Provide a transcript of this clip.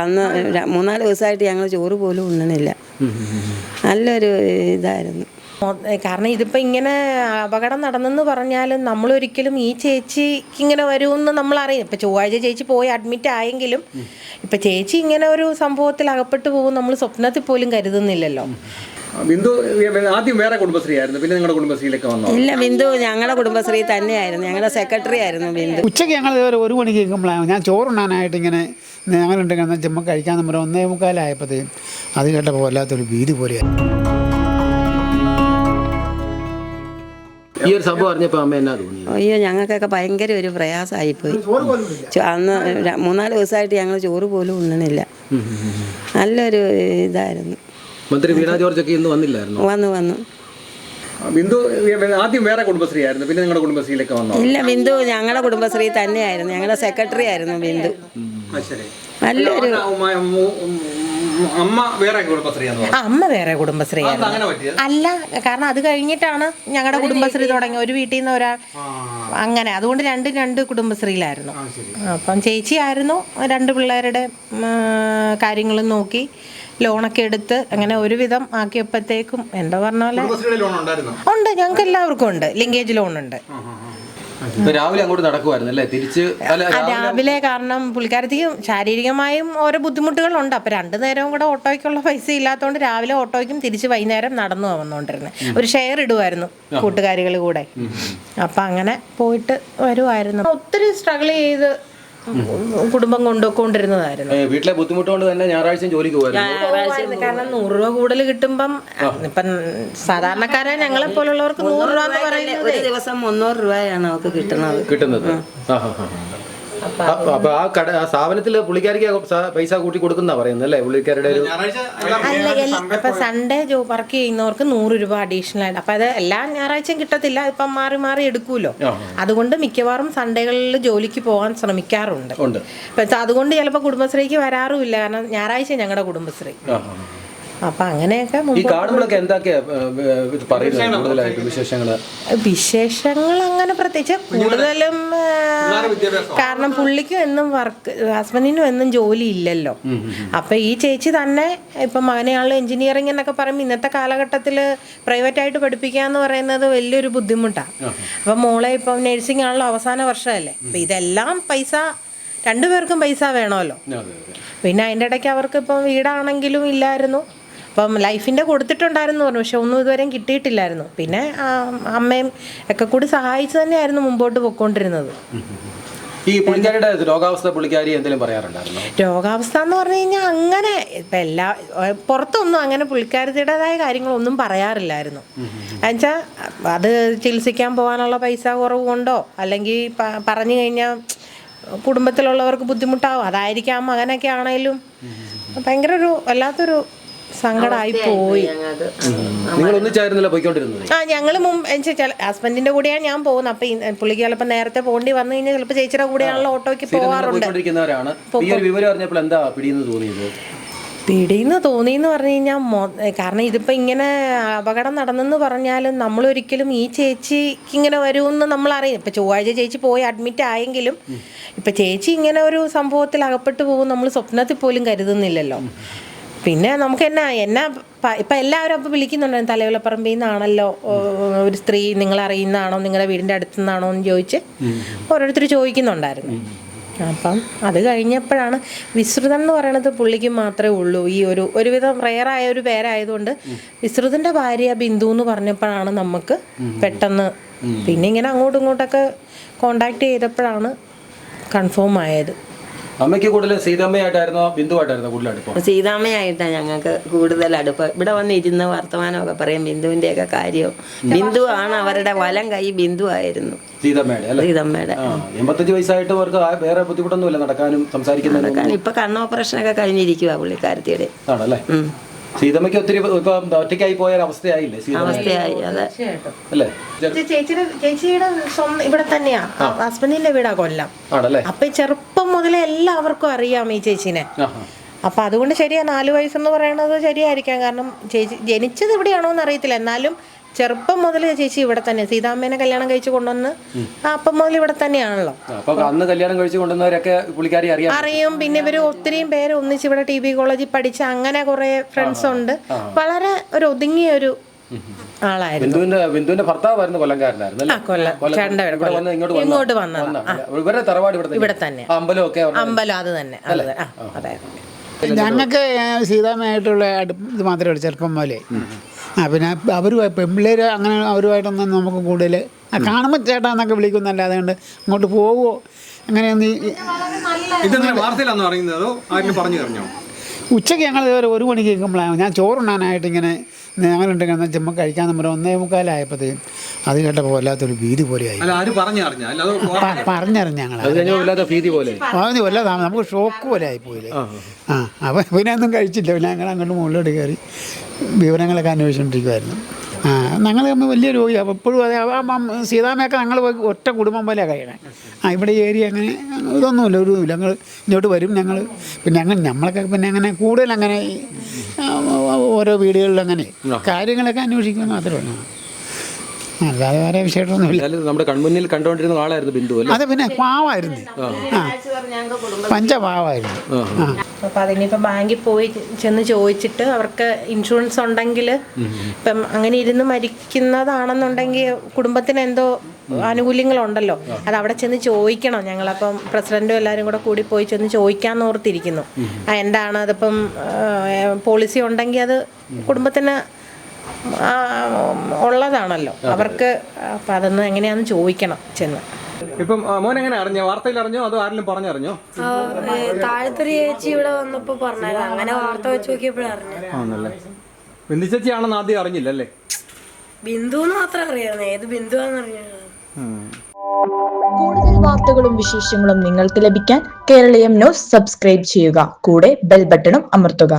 അന്ന് 3-4 ദിവസമായിട്ട് ഞങ്ങൾ ചോറ് പോലും ഉണ്ണണില്ല. നല്ലൊരു ഇതായിരുന്നു. കാരണം ഇതിപ്പോൾ ഇങ്ങനെ അപകടം നടന്നെന്ന് പറഞ്ഞാലും നമ്മളൊരിക്കലും ഈ ചേച്ചിക്ക് ഇങ്ങനെ വരുമെന്ന് നമ്മളറിയാം. ഇപ്പം ചൊവ്വാഴ്ച ചേച്ചി പോയി അഡ്മിറ്റ് ആയെങ്കിലും ഇപ്പം ചേച്ചി ഇങ്ങനെ ഒരു സംഭവത്തിൽ അകപ്പെട്ടു പോകും നമ്മൾ സ്വപ്നത്തിൽ പോലും കരുതുന്നില്ലല്ലോ. ബിന്ദു ആദ്യം വേറെ കുടുംബശ്രീ ആയിരുന്നു, പിന്നെ നിങ്ങളുടെ കുടുംബശ്രീയിലേക്ക് വന്നു? ഇല്ല, ബിന്ദു ഞങ്ങളുടെ കുടുംബശ്രീ തന്നെയായിരുന്നു. ഞങ്ങളുടെ സെക്രട്ടറി ആയിരുന്നു ബിന്ദു. ഉച്ചയ്ക്ക് ഞങ്ങൾ 1 മണിക്ക് കേൾക്കുമ്പോഴാണ് ഞാൻ ചോറുണ്ണാനായിട്ട് ഇങ്ങനെ ഞങ്ങളുണ്ടെങ്കിൽ ചുമ്മാ കഴിക്കാൻ നമ്മൾ 1:45 അത് കേട്ടപ്പോൾ വല്ലാത്തൊരു ഭീതി പോലെയാണ്. ഈ ഒരു സംഭവം അറിഞ്ഞപ്പോൾ അമ്മ എന്നാ തോന്നി? അയ്യോ, ഞങ്ങൾക്കൊക്കെ ഭയങ്കര ഒരു പ്രയാസമായിപ്പോയി. അന്ന് 3-4 ദിവസമായിട്ട് ഞങ്ങൾ ചോറ് പോലും ഉണ്ണണില്ല. നല്ലൊരു ഇതായിരുന്നു. മന്ത്രി വീണ ജോർജ് ഒക്കെ ഇന്ന് വന്നില്ലായിരുന്നു? വന്നു. ബിന്ദു ആദ്യം വേറെ കുടുംബശ്രീ ആയിരുന്നു, പിന്നെ നിങ്ങളുടെ കുടുംബശ്രീയിലേക്ക് വന്നു? ഇല്ല, ബിന്ദു ഞങ്ങളുടെ കുടുംബശ്രീ തന്നെയായിരുന്നു. ഞങ്ങളുടെ സെക്രട്ടറി ആയിരുന്നു ബിന്ദു. നല്ലൊരു അമ്മ വേറെ കുടുംബശ്രീ ആയിരുന്നു. അല്ല, കാരണം അത് കഴിഞ്ഞിട്ടാണ് ഞങ്ങളുടെ കുടുംബശ്രീ തുടങ്ങി. ഒരു വീട്ടിൽ നിന്ന് ഒരാൾ അങ്ങനെ, അതുകൊണ്ട് രണ്ട് കുടുംബശ്രീയിലായിരുന്നു. അപ്പം ചേച്ചിയായിരുന്നു 2 പിള്ളേരുടെ കാര്യങ്ങളും നോക്കി ലോണൊക്കെ എടുത്ത് അങ്ങനെ ഒരുവിധം ആക്കിയപ്പോഴത്തേക്കും എന്താ പറഞ്ഞ പോലെ ഉണ്ട്. ഞങ്ങൾക്ക് എല്ലാവർക്കും ഉണ്ട്, ലിങ്കേജ് ലോണുണ്ട്. രാവിലെ അങ്ങോട്ട് നടക്കുമായിരുന്നല്ലേ തിരിച്ച്? രാവിലെ കാരണം പുള്ളിക്കാരത്തേക്ക് ശാരീരികമായും ഓരോ ബുദ്ധിമുട്ടുകളുണ്ട്. അപ്പം 2 നേരവും കൂടെ ഓട്ടോയ്ക്കുള്ള പൈസ ഇല്ലാത്തതുകൊണ്ട് രാവിലെ ഓട്ടോയ്ക്കും തിരിച്ച് വൈകുന്നേരം നടന്നു വന്നുകൊണ്ടിരുന്നത്. ഒരു ഷെയർ ഇടുമായിരുന്നു കൂട്ടുകാരികൾ കൂടെ. അപ്പം അങ്ങനെ പോയിട്ട് വരുമായിരുന്നു. ഒത്തിരി സ്ട്രഗിൾ ചെയ്ത് കുടുംബം കൊണ്ടുപോയിക്കൊണ്ടിരുന്നതായിരുന്നു. വീട്ടിലെ ബുദ്ധിമുട്ട് കൊണ്ട് തന്നെ ഞായറാഴ്ച ജോലിക്ക് പോകായിരുന്നു. കാരണം 100 രൂപ കൂടുതൽ കിട്ടുമ്പം ഇപ്പം സാധാരണക്കാരെ ഞങ്ങളെ പോലുള്ളവർക്ക് 100 രൂപ എന്ന് പറയുന്നത് ഒരു ദിവസം 300 രൂപയാണ് അവർക്ക് കിട്ടുന്നത്. അപ്പൊ ആ സ്ഥാപനത്തില് പുള്ളിക്കാരിക്ക് പൈസ കൂട്ടി കൊടുക്കുന്ന പറയുന്നത് അല്ലേ പുള്ളിക്കാരുടെ? ഇപ്പൊ സൺഡേ വർക്ക് ചെയ്യുന്നവർക്ക് 100 രൂപ അഡീഷണൽ ആയിട്ട്. അപ്പൊ അത് എല്ലാ ഞായറാഴ്ചയും കിട്ടത്തില്ല, ഇപ്പം മാറി എടുക്കൂലോ. അതുകൊണ്ട് മിക്കവാറും സൺഡേകളിൽ ജോലിക്ക് പോകാൻ ശ്രമിക്കാറുണ്ട്. അതുകൊണ്ട് ചിലപ്പോൾ കുടുംബശ്രീക്ക് വരാറുമില്ല, കാരണം ഞായറാഴ്ച ഞങ്ങളുടെ കുടുംബശ്രീ. അപ്പൊ അങ്ങനെയൊക്കെ വിശേഷങ്ങൾ അങ്ങനെ പ്രത്യേകിച്ച് കൂടുതലും കാരണം പുള്ളിക്കും എന്നും ഹസ്ബൻഡിനും എന്നും ജോലി ഇല്ലല്ലോ. അപ്പൊ ഈ ചേച്ചി തന്നെ ഇപ്പൊ മകനെയാളും എഞ്ചിനീയറിംഗ് എന്നൊക്കെ പറയുമ്പോൾ ഇന്നത്തെ കാലഘട്ടത്തിൽ പ്രൈവറ്റായിട്ട് പഠിപ്പിക്കുക എന്ന് പറയുന്നത് വലിയൊരു ബുദ്ധിമുട്ടാണ്. അപ്പൊ മോളെ ഇപ്പം നഴ്സിംഗ് ആണല്ലോ, അവസാന വർഷമല്ലേ. അപ്പൊ ഇതെല്ലാം പൈസ 2 പേർക്കും പൈസ വേണമല്ലോ. പിന്നെ അതിൻ്റെ ഇടയ്ക്ക് അവർക്ക് ഇപ്പം വീടാണെങ്കിലും ഇല്ലായിരുന്നു. അപ്പം ലൈഫിൻ്റെ കൊടുത്തിട്ടുണ്ടായിരുന്നു പറഞ്ഞു, പക്ഷെ ഒന്നും ഇതുവരെയും കിട്ടിയിട്ടില്ലായിരുന്നു. പിന്നെ അമ്മയും ഒക്കെ കൂടി സഹായിച്ചു തന്നെയായിരുന്നു മുമ്പോട്ട് പോയിക്കൊണ്ടിരുന്നത്. ഈ പുള്ളിക്കാരിയുടെ രോഗാവസ്ഥ പുള്ളിക്കാരി എന്തെങ്കിലും പറയാറുണ്ടായിരുന്നു? രോഗാവസ്ഥ എന്ന് പറഞ്ഞു കഴിഞ്ഞാൽ അങ്ങനെ ഇപ്പം പുറത്തൊന്നും അങ്ങനെ പുള്ളിക്കാരത്തിയുടേതായ കാര്യങ്ങളൊന്നും പറയാറില്ലായിരുന്നു. എന്നുവെച്ചാൽ അത് ചികിത്സിക്കാൻ പോകാനുള്ള പൈസ കുറവ് കൊണ്ടോ അല്ലെങ്കിൽ പറഞ്ഞു കഴിഞ്ഞാൽ കുടുംബത്തിലുള്ളവർക്ക് ബുദ്ധിമുട്ടാവും, അതായിരിക്കാം. മകനൊക്കെ ആണെങ്കിലും ഭയങ്കര ഒരു വല്ലാത്തൊരു സങ്കടമായി പോയി. ഞങ്ങൾ ഹസ്ബൻഡിന്റെ കൂടെയാണ് ഞാൻ പോകുന്നത്. അപ്പൊ പുള്ളിക്ക് ചിലപ്പോൾ നേരത്തെ പോകേണ്ടി വന്നു കഴിഞ്ഞാൽ ചിലപ്പോൾ ചേച്ചിയുടെ കൂടെയാണല്ലോ ഓട്ടോയ്ക്ക് പോകാറുണ്ട്. പിടിയെന്ന് തോന്നിയെന്ന് പറഞ്ഞു കഴിഞ്ഞാൽ കാരണം ഇതിപ്പോൾ ഇങ്ങനെ അപകടം നടന്നെന്ന് പറഞ്ഞാലും നമ്മളൊരിക്കലും ഈ ചേച്ചിക്ക് ഇങ്ങനെ വരുമെന്ന് നമ്മളറിയാം. ഇപ്പം ചൊവ്വാഴ്ച ചേച്ചി പോയി അഡ്മിറ്റ് ആയെങ്കിലും ഇപ്പം ചേച്ചി ഇങ്ങനെ ഒരു സംഭവത്തിൽ അകപ്പെട്ടു പോകും നമ്മൾ സ്വപ്നത്തിൽ പോലും കരുതുന്നില്ലല്ലോ. പിന്നെ നമുക്ക് എന്നാ ഇപ്പം എല്ലാവരും അപ്പം വിളിക്കുന്നുണ്ടായിരുന്നു, തലയോലപ്പറമ്പിൽ നിന്നാണല്ലോ ഒരു സ്ത്രീ, നിങ്ങളറിയുന്നതാണോ, നിങ്ങളുടെ വീടിൻ്റെ അടുത്തു നിന്നാണോ എന്ന് ചോദിച്ച് ഓരോരുത്തർ ചോദിക്കുന്നുണ്ടായിരുന്നു. അപ്പം അത് കഴിഞ്ഞപ്പോഴാണ് വിശ്രുതൻ എന്ന് പറയണത് പുള്ളിക്ക് മാത്രമേ ഉള്ളൂ. ഈ ഒരുവിധം റെയറായ ഒരു പേരായതുകൊണ്ട് വിശ്രുതൻ്റെ ഭാര്യ ബിന്ദു എന്ന് പറഞ്ഞപ്പോഴാണ് നമുക്ക് പെട്ടെന്ന് പിന്നെ ഇങ്ങനെ അങ്ങോട്ടും ഇങ്ങോട്ടൊക്കെ കോണ്ടാക്ട് ചെയ്തപ്പോഴാണ് കൺഫേം ആയത്. അമ്മയ്ക്ക് കൂടുതൽ സീതമ്മയായിട്ടായിരുന്നോ ബിന്ദുവായിട്ടായിരുന്നോ കൂടുതൽ അടുപ്പം? സീതാമ്മയായിട്ടാണ് ഞങ്ങൾക്ക് കൂടുതൽ അടുപ്പം. ഇവിടെ വന്ന് ഇരുന്ന് വർത്തമാനമൊക്കെ പറയും ബിന്ദുവിൻ്റെയൊക്കെ കാര്യം. ബിന്ദു ആണ് അവരുടെ വലം കൈ, ബിന്ദു ആയിരുന്നു സീതമ്മയുടെ. 85 വയസ്സായിട്ട് അവർക്ക് വേറെ ബുദ്ധിമുട്ടൊന്നുമില്ല നടക്കാനും സംസാരിക്കാനും. ഇപ്പൊ കണ്ണ് ഓപ്പറേഷനൊക്കെ കഴിഞ്ഞിരിക്കുക പുള്ളിക്കാരത്തിയുടെ. ആണല്ലേ? സീതമ്മയ്ക്ക് ഒത്തിരി ഇപ്പൊ ഒറ്റയ്ക്കായി പോയ അവസ്ഥയായില്ലേ? അവസ്ഥയായി, അതെ. അല്ലേ? ചേച്ചിയുടെ ഇവിടെ തന്നെയാ, ഹസ്ബൻഡിന്റെ വീടാ കൊല്ലം. അപ്പൊ ചെറുപ്പം മുതലേ എല്ലാവർക്കും അറിയാം ഈ ചേച്ചിനെ. അപ്പൊ അതുകൊണ്ട് ശരിയാ 4 വയസ്സെന്ന് പറയണത് ശരിയായിരിക്കാം. കാരണം ചേച്ചി ജനിച്ചത് ഇവിടെയാണോ എന്ന് അറിയത്തില്ല, എന്നാലും ചെറുപ്പം മുതൽ ചേച്ചി ഇവിടെ തന്നെ സീതാമ്മേനെ കല്യാണം കഴിച്ച് കൊണ്ടുവന്ന് അപ്പം മുതൽ ഇവിടെ തന്നെയാണല്ലോ. അപ്പൊ അന്ന് കല്യാണം കഴിച്ച് കൊണ്ടുവന്നവരൊക്കെ പുള്ളിക്കാരി അറിയും. പിന്നെ ഇവര് ഒത്തിരിയും പേര് ഒന്നിച്ച് ഇവിടെ TB കോളേജിൽ പഠിച്ച അങ്ങനെ കുറെ ഫ്രണ്ട്സ് ഉണ്ട്. വളരെ ഒരു ഒതുങ്ങിയ ഒരു ആളായിരുന്നു. ബിന്ദുവിന്റെ ഭർത്താവായിരുന്നു കൊല്ലംകാരനായിരുന്നു. ഇങ്ങോട്ട് വന്നത് ഇവരുടെ തറവാട് ഇവിടെ തന്നെ. അമ്പലം അത് തന്നെ. അതെ. ഞങ്ങൾക്ക് സീതാമ്മയായിട്ടുള്ള ഇത് മാത്രമേ ഉള്ളൂ ചെറുപ്പം പോലെ. പിന്നെ അവരുമായി പെൺപിള്ളേർ അങ്ങനെ അവരുമായിട്ടൊന്നും നമുക്ക് കൂടുതൽ കാണുമ്പോൾ ചേട്ടാ എന്നൊക്കെ വിളിക്കുന്നല്ലാതെ കൊണ്ട് അങ്ങോട്ട് പോവുമോ അങ്ങനെയൊന്നും. വാർത്തയിലാണോ അറിയുന്നത് അതോ ആരും പറഞ്ഞു തരണോ? ഉച്ചയ്ക്ക് ഞങ്ങൾ 1 മണിക്ക് കേൾക്കുമ്പോഴാണ് ഞാൻ ചോറുണ്ണാനായിട്ട് ഇങ്ങനെ ഞങ്ങളുണ്ടെങ്കിൽ ചെമ്മ കഴിക്കാൻ നമ്മൾ 1:45 അത് കേട്ടപ്പോൾ വല്ലാത്തൊരു ഭീതി പോലെയായി. പറഞ്ഞറിഞ്ഞ ഞങ്ങൾ വല്ലാതെ നമുക്ക് ഷോക്ക് പോലെ ആയിപ്പോയില്ലേ. അപ്പം പിന്നെ ഒന്നും കഴിച്ചില്ല. പിന്നെ ഞങ്ങൾ അങ്ങോട്ട് മുകളിലോട്ട് കയറി വിവരങ്ങളൊക്കെ അന്വേഷിച്ചുകൊണ്ടിരിക്കുമായിരുന്നു. ഞങ്ങൾ തമ്മിൽ വലിയ രോഗിയാണ്. അപ്പോൾ എപ്പോഴും അതെ സീതാമ്മയൊക്കെ ഞങ്ങൾ ഒറ്റ കുടുംബം പോലെ കഴിയണേ. ഇവിടെ ഏരിയ അങ്ങനെ ഇതൊന്നുമില്ല, ഒരു ഇല്ല. ഞങ്ങൾ ഇങ്ങോട്ട് വരും. ഞങ്ങൾ പിന്നെ നമ്മളൊക്കെ പിന്നെ അങ്ങനെ കൂടുതൽ അങ്ങനെ ഓരോ വീടുകളിൽ അങ്ങനെ കാര്യങ്ങളൊക്കെ അന്വേഷിക്കുന്നത് മാത്രമേ ഉള്ളൂ. അല്ലാതെ വേറെ വിശേഷമൊന്നുമില്ല. നമ്മുടെ കൺമുന്നിൽ കണ്ടുകൊണ്ടിരുന്ന ആളായിരുന്നു ബിന്ദു. അതെ, പിന്നെ പാവായിരുന്നു. പഞ്ചപാവായിരുന്നു. അപ്പം അതിനിപ്പോൾ ബാങ്കിൽ പോയി ചെന്ന് ചോദിച്ചിട്ട് അവർക്ക് ഇൻഷുറൻസ് ഉണ്ടെങ്കിൽ ഇപ്പം അങ്ങനെ ഇരുന്ന് മരിക്കുന്നതാണെന്നുണ്ടെങ്കിൽ കുടുംബത്തിന് എന്തോ ആനുകൂല്യങ്ങളുണ്ടല്ലോ, അത് അവിടെ ചെന്ന് ചോദിക്കണം. ഞങ്ങളപ്പം പ്രസിഡന്റും എല്ലാവരും കൂടി പോയി ചെന്ന് ചോദിക്കാമെന്ന് ഓർത്തിരിക്കുന്നു. എന്താണ് അതിപ്പം പോളിസി ഉണ്ടെങ്കിൽ അത് കുടുംബത്തിന് ഉള്ളതാണല്ലോ അവർക്ക്. അപ്പം അതൊന്ന് എങ്ങനെയാണെന്ന് ചോദിക്കണം ചെന്ന്. ഇപ്പം മോൻ എങ്ങനെ അറിഞ്ഞോ? വാർത്തയിൽ അറിഞ്ഞോ അതോ ആരെങ്കിലും പറഞ്ഞറിഞ്ഞോ? താഴത്തൊരു ചേച്ചി ഇവിടെ വന്നപ്പോ പറഞ്ഞായിരുന്നു. അങ്ങനെ വാർത്ത വെച്ച് നോക്കിയപ്പോഴറിഞ്ഞു. ബിന്ദു ചേച്ചിയാണെന്ന് ആദ്യം അറിഞ്ഞില്ലല്ലേ? ബിന്ദു മാത്രം അറിയായിരുന്നു. ഏത് ബിന്ദുവാന്ന് അറിഞ്ഞത്. കൂടുതൽ വാർത്തകളും വിശേഷങ്ങളും നിങ്ങൾക്ക് ലഭിക്കാൻ കേരളീയം ന്യൂസ് സബ്സ്ക്രൈബ് ചെയ്യുക. കൂടെ ബെൽ ബട്ടണും അമർത്തുക.